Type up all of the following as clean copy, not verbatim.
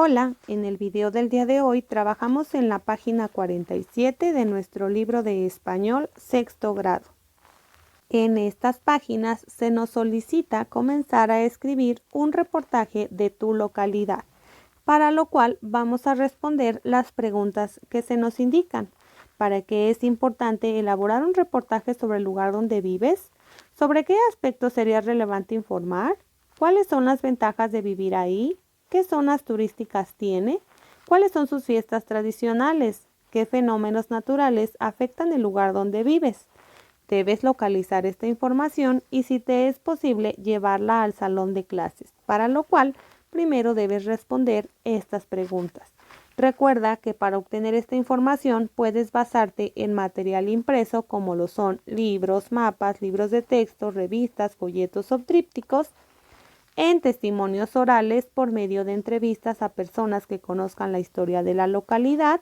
Hola, en el video del día de hoy trabajamos en la página 47 de nuestro libro de español sexto grado. En estas páginas se nos solicita comenzar a escribir un reportaje de tu localidad, para lo cual vamos a responder las preguntas que se nos indican. ¿Para qué es importante elaborar un reportaje sobre el lugar donde vives? ¿Sobre qué aspectos sería relevante informar? ¿Cuáles son las ventajas de vivir ahí? ¿Qué zonas turísticas tiene? ¿Cuáles son sus fiestas tradicionales? ¿Qué fenómenos naturales afectan el lugar donde vives? Debes localizar esta información y, si te es posible, llevarla al salón de clases, para lo cual primero debes responder estas preguntas. Recuerda que para obtener esta información puedes basarte en material impreso como lo son libros, mapas, libros de texto, revistas, folletos o trípticos, en testimonios orales por medio de entrevistas a personas que conozcan la historia de la localidad,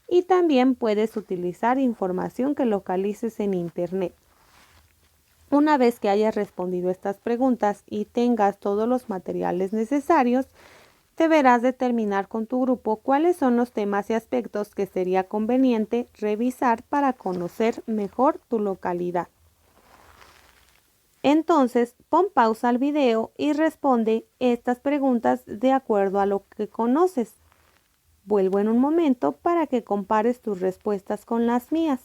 y también puedes utilizar información que localices en Internet. Una vez que hayas respondido estas preguntas y tengas todos los materiales necesarios, deberás determinar con tu grupo cuáles son los temas y aspectos que sería conveniente revisar para conocer mejor tu localidad. Entonces, pon pausa al video y responde estas preguntas de acuerdo a lo que conoces. Vuelvo en un momento para que compares tus respuestas con las mías.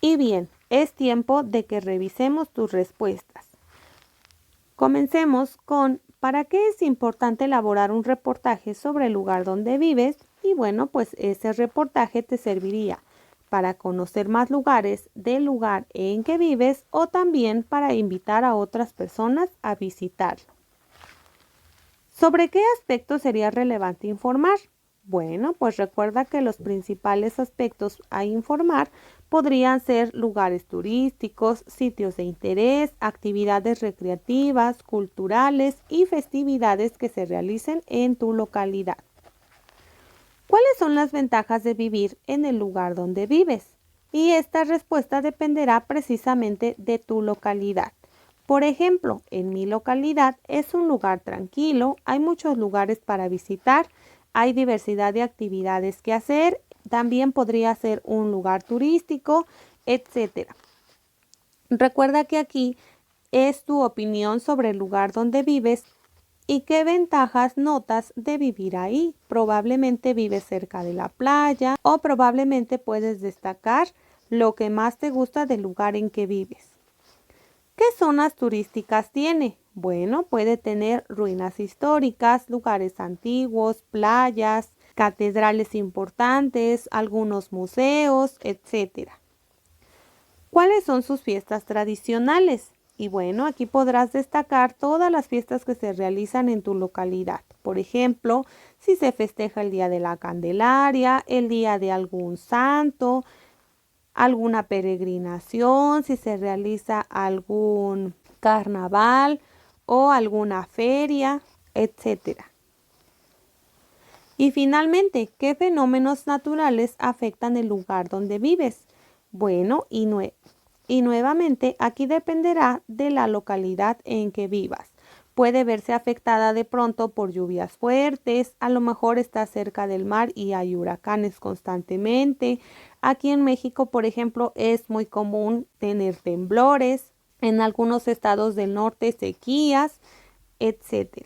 Y bien, es tiempo de que revisemos tus respuestas. Comencemos con ¿para qué es importante elaborar un reportaje sobre el lugar donde vives? Y bueno, pues ese reportaje te serviría para conocer más lugares del lugar en que vives, o también para invitar a otras personas a visitarlo. ¿Sobre qué aspectos sería relevante informar? Bueno, pues recuerda que los principales aspectos a informar podrían ser lugares turísticos, sitios de interés, actividades recreativas, culturales y festividades que se realicen en tu localidad. ¿Cuáles son las ventajas de vivir en el lugar donde vives? Y esta respuesta dependerá precisamente de tu localidad. Por ejemplo, en mi localidad es un lugar tranquilo, hay muchos lugares para visitar, hay diversidad de actividades que hacer, también podría ser un lugar turístico, etc. Recuerda que aquí es tu opinión sobre el lugar donde vives y qué ventajas notas de vivir ahí. Probablemente vives cerca de la playa, o probablemente puedes destacar lo que más te gusta del lugar en que vives. ¿Qué zonas turísticas tiene? Bueno, puede tener ruinas históricas, lugares antiguos, playas, catedrales importantes, algunos museos, etc. ¿Cuáles son sus fiestas tradicionales? Y bueno, aquí podrás destacar todas las fiestas que se realizan en tu localidad. Por ejemplo, si se festeja el Día de la Candelaria, el día de algún santo, alguna peregrinación, si se realiza algún carnaval o alguna feria, etc. Y finalmente, ¿qué fenómenos naturales afectan el lugar donde vives? Bueno, y nuevamente aquí dependerá de la localidad en que vivas. Puede verse afectada de pronto por lluvias fuertes, a lo mejor está cerca del mar y hay huracanes constantemente. Aquí en México, por ejemplo, es muy común tener temblores, en algunos estados del norte sequías, etc.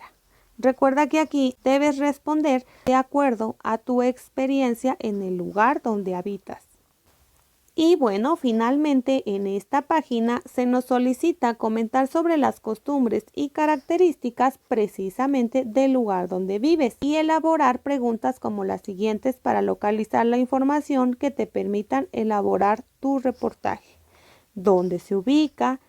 Recuerda que aquí debes responder de acuerdo a tu experiencia en el lugar donde habitas. Y bueno, finalmente en esta página se nos solicita comentar sobre las costumbres y características precisamente del lugar donde vives y elaborar preguntas como las siguientes para localizar la información que te permitan elaborar tu reportaje. ¿Dónde se ubica?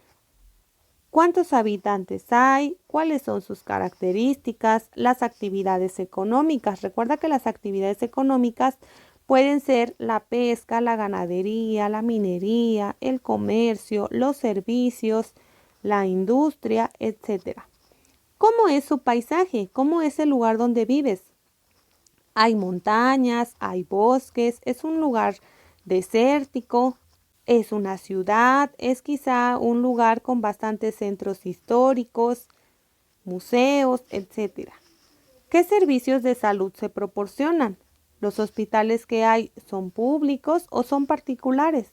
¿Cuántos habitantes hay? ¿Cuáles son sus características? Las actividades económicas. Recuerda que las actividades económicas pueden ser la pesca, la ganadería, la minería, el comercio, los servicios, la industria, etc. ¿Cómo es su paisaje? ¿Cómo es el lugar donde vives? Hay montañas, hay bosques, es un lugar desértico. ¿Es una ciudad? ¿Es quizá un lugar con bastantes centros históricos, museos, etcétera? ¿Qué servicios de salud se proporcionan? ¿Los hospitales que hay son públicos o son particulares?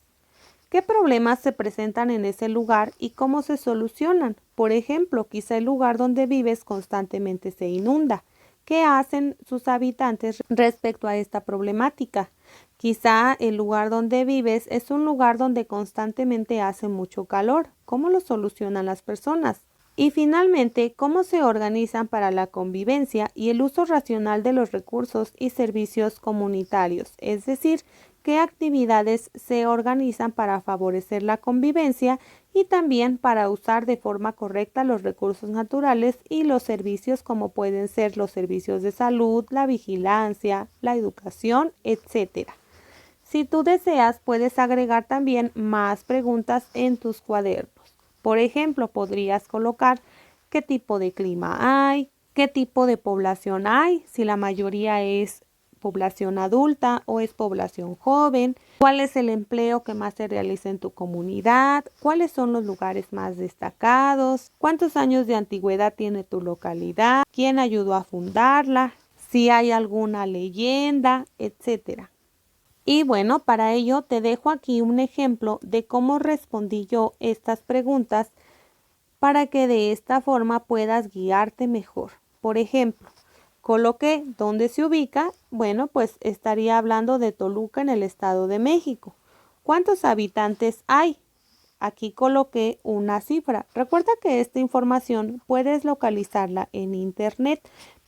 ¿Qué problemas se presentan en ese lugar y cómo se solucionan? Por ejemplo, quizá el lugar donde vives constantemente se inunda. ¿Qué hacen sus habitantes respecto a esta problemática? Quizá el lugar donde vives es un lugar donde constantemente hace mucho calor. ¿Cómo lo solucionan las personas? Y finalmente, ¿cómo se organizan para la convivencia y el uso racional de los recursos y servicios comunitarios? Es decir, ¿qué actividades se organizan para favorecer la convivencia y también para usar de forma correcta los recursos naturales y los servicios como pueden ser los servicios de salud, la vigilancia, la educación, etcétera? Si tú deseas, puedes agregar también más preguntas en tus cuadernos. Por ejemplo, podrías colocar qué tipo de clima hay, qué tipo de población hay, si la mayoría es población adulta o es población joven, cuál es el empleo que más se realiza en tu comunidad, cuáles son los lugares más destacados, cuántos años de antigüedad tiene tu localidad, quién ayudó a fundarla, si hay alguna leyenda, etcétera. Y bueno, para ello te dejo aquí un ejemplo de cómo respondí yo estas preguntas para que de esta forma puedas guiarte mejor. Por ejemplo, coloqué dónde se ubica. Bueno, pues estaría hablando de Toluca en el Estado de México. ¿Cuántos habitantes hay? Aquí coloqué una cifra. Recuerda que esta información puedes localizarla en internet.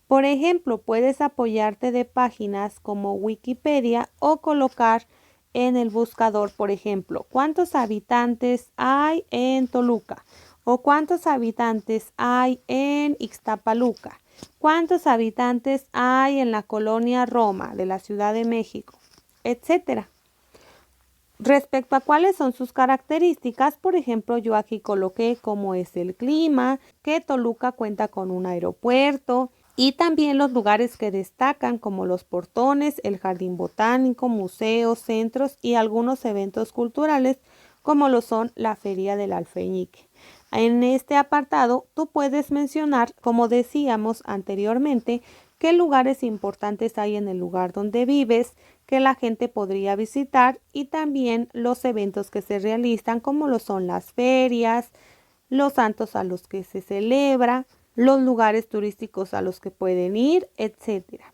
Por ejemplo, puedes apoyarte de páginas como Wikipedia o colocar en el buscador, por ejemplo, ¿cuántos habitantes hay en Toluca? ¿O cuántos habitantes hay en Ixtapaluca? ¿Cuántos habitantes hay en la colonia Roma de la Ciudad de México? Etcétera. Respecto a cuáles son sus características, por ejemplo, yo aquí coloqué cómo es el clima, que Toluca cuenta con un aeropuerto y también los lugares que destacan como los portones, el jardín botánico, museos, centros y algunos eventos culturales como lo son la Feria del Alfeñique. En este apartado tú puedes mencionar, como decíamos anteriormente, qué lugares importantes hay en el lugar donde vives, que la gente podría visitar y también los eventos que se realizan como lo son las ferias, los santos a los que se celebra, los lugares turísticos a los que pueden ir, etcétera.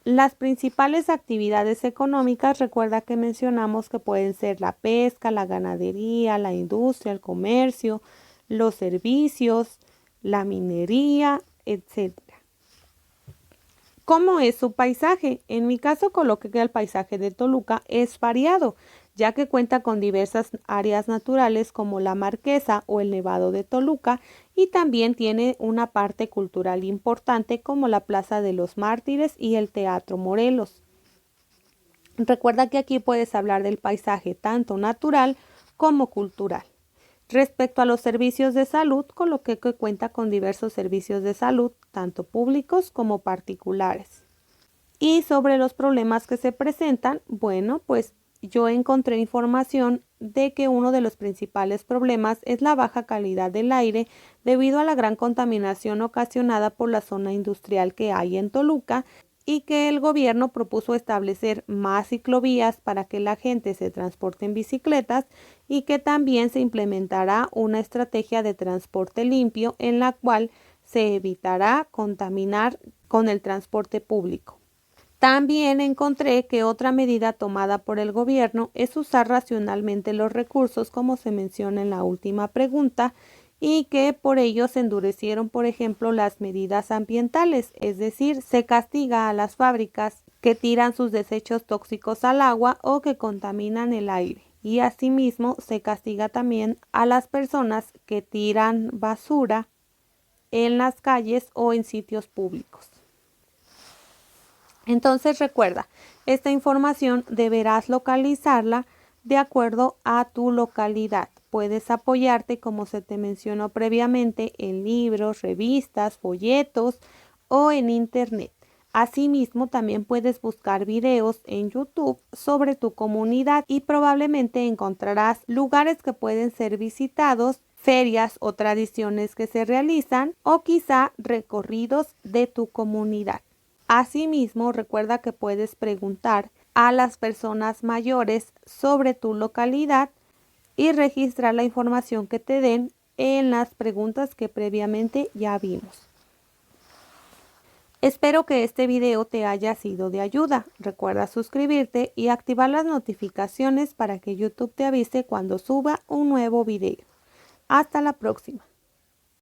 Las principales actividades económicas, recuerda que mencionamos que pueden ser la pesca, la ganadería, la industria, el comercio, los servicios, la minería, etcétera. ¿Cómo es su paisaje? En mi caso coloqué que el paisaje de Toluca es variado, ya que cuenta con diversas áreas naturales como la Marquesa o el Nevado de Toluca y también tiene una parte cultural importante como la Plaza de los Mártires y el Teatro Morelos. Recuerda que aquí puedes hablar del paisaje tanto natural como cultural. Respecto a los servicios de salud, coloqué que cuenta con diversos servicios de salud, tanto públicos como particulares. Y sobre los problemas que se presentan, bueno, pues yo encontré información de que uno de los principales problemas es la baja calidad del aire debido a la gran contaminación ocasionada por la zona industrial que hay en Toluca y que el gobierno propuso establecer más ciclovías para que la gente se transporte en bicicletas y que también se implementará una estrategia de transporte limpio en la cual se evitará contaminar con el transporte público. También encontré que otra medida tomada por el gobierno es usar racionalmente los recursos, como se menciona en la última pregunta, y que por ello se endurecieron, por ejemplo, las medidas ambientales, es decir, se castiga a las fábricas que tiran sus desechos tóxicos al agua o que contaminan el aire. Y asimismo se castiga también a las personas que tiran basura en las calles o en sitios públicos. Entonces recuerda, esta información deberás localizarla de acuerdo a tu localidad. Puedes apoyarte, como se te mencionó previamente, en libros, revistas, folletos o en internet. Asimismo, también puedes buscar videos en YouTube sobre tu comunidad y probablemente encontrarás lugares que pueden ser visitados, ferias o tradiciones que se realizan o quizá recorridos de tu comunidad. Asimismo, recuerda que puedes preguntar a las personas mayores sobre tu localidad y registrar la información que te den en las preguntas que previamente ya vimos. Espero que este video te haya sido de ayuda. Recuerda suscribirte y activar las notificaciones para que YouTube te avise cuando suba un nuevo video. Hasta la próxima.